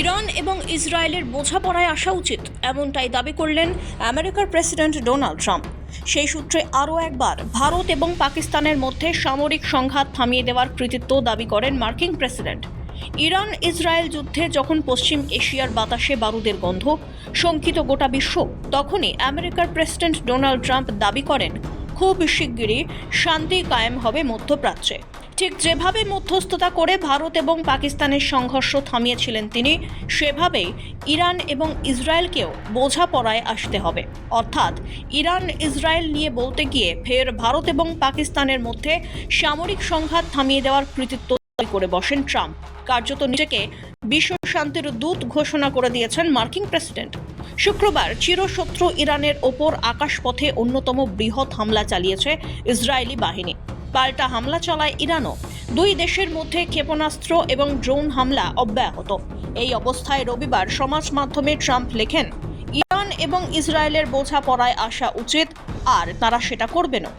Iran এবং ইসরায়েলের বোঝাপড়ায় আসা উচিত, এমনটাই দাবি করলেন আমেরিকার প্রেসিডেন্ট ডোনাল্ড ট্রাম্প। সেই সূত্রে আরও একবার ভারত এবং পাকিস্তানের মধ্যে সামরিক সংঘাত থামিয়ে দেওয়ার কৃতিত্ব দাবি করেন মার্কিন প্রেসিডেন্ট। ইরান ইসরায়েল যুদ্ধে যখন পশ্চিম এশিয়ার বাতাসে বারুদের গন্ধ শঙ্কিত গোটা বিশ্ব, তখনই আমেরিকার প্রেসিডেন্ট ডোনাল্ড ট্রাম্প দাবি করেন খুব শিগগিরই শান্তি কায়েম হবে মধ্যপ্রাচ্যে। ঠিক যেভাবে মধ্যস্থতা করে ভারত এবং পাকিস্তানের সংঘর্ষ থামিয়েছিলেন তিনি, সেভাবেই ইরান এবং ইসরায়েলকেও বোঝাপড়ায় আসতে হবে। অর্থাৎ ইরান ইসরায়েল নিয়ে বলতে গিয়ে ফের ভারত এবং পাকিস্তানের মধ্যে সামরিক সংঘাত থামিয়ে দেওয়ার কৃতিত্ব করে বসেন ট্রাম্প। কার্যত নিজেকে বিশ্ব শান্তির দূত ঘোষণা করে দিয়েছেন মার্কিন প্রেসিডেন্ট। শুক্রবার চিরশত্রু ইরানের ওপর আকাশপথে অন্যতম বৃহৎ হামলা চালিয়েছে ইসরায়েলি বাহিনী। পাল্টা হামলা চালায় ইরানও। দুই দেশের মধ্যে ক্ষেপণাস্ত্র এবং ড্রোন হামলা অব্যাহত। এই অবস্থায় রবিবার সমাজ মাধ্যমে ট্রাম্প লেখেন, ইরান এবং ইসরায়েলের বোঝাপড়ায় আসা উচিত, আর তারা সেটা করবেনও।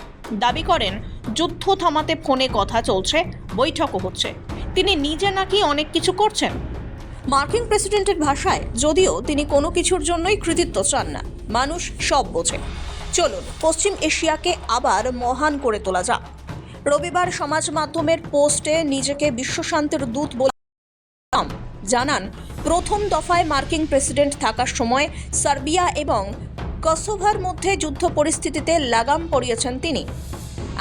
দাবি করেন যুদ্ধ থামাতে ফোনে কথা চলছে, বৈঠকও হচ্ছে। তিনি নিজে নাকি অনেক কিছু করছেন। মার্কিন প্রেসিডেন্টের ভাষায়, যদিও তিনি কোনো কিছুর জন্যই কৃতিত্ব চান না, মানুষ সব বোঝে। চলুন পশ্চিম এশিয়াকে আবার মহান করে তোলা যাক। রবিবার সমাজ মাধ্যমের পোস্টে নিজেকে বিশ্বশান্তির দূত বলে জানান, প্রথম দফায় মার্কিন প্রেসিডেন্ট থাকার সময় সার্বিয়া এবং কসোভোর মধ্যে যুদ্ধ পরিস্থিতিতে লাগাম পরিয়েছেন তিনি।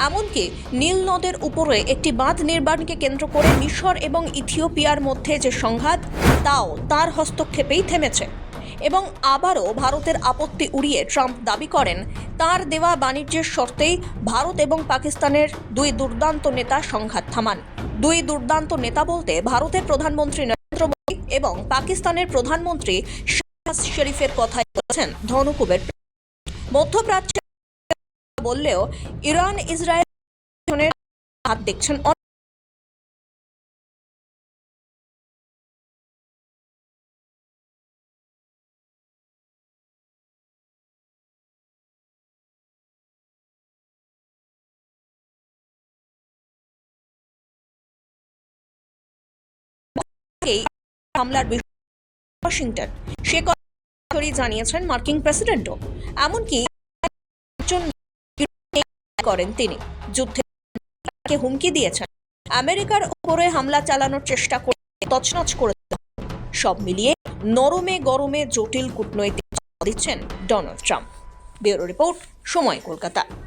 এমনকি নীল নদের উপরে একটি বাঁধ নির্মাণকে কেন্দ্র করে মিশর এবং ইথিওপিয়ার মধ্যে যে সংঘাত, তাও তার হস্তক্ষেপেই থেমেছে। এবং আবারও ভারতের আপত্তি উড়িয়ে ট্রাম্প দাবি করেন, তার দেওয়া বাণিজ্যের শর্তেই ভারত এবং পাকিস্তানের দুই দুর্দান্ত নেতা সংঘাত থামান। দুই দুর্দান্ত নেতা বলতে ভারতের প্রধানমন্ত্রী নরেন্দ্র মোদী এবং পাকিস্তানের প্রধানমন্ত্রী শাহবাজ শরীফের কথাই বলেছেন ধনকুবের। মধ্যপ্রাচ্যে বললেও ইরান ইসরায়েলের হাত দেখছেন। হামলার বিষয়ে ওয়াশিংটন সে কথা জানিয়েছেন মার্কিন প্রেসিডেন্টও। এমনকি করেন তিনি যুদ্ধে হুমকি দিয়েছেন আমেরিকার উপরে হামলা চালানোর চেষ্টা করে তছনছ করে। সব মিলিয়ে নরমে গরমে জটিল কূটনৈতিক দিচ্ছেন ডোনাল্ড ট্রাম্প। ব্যুরো রিপোর্ট, সময়, কলকাতা।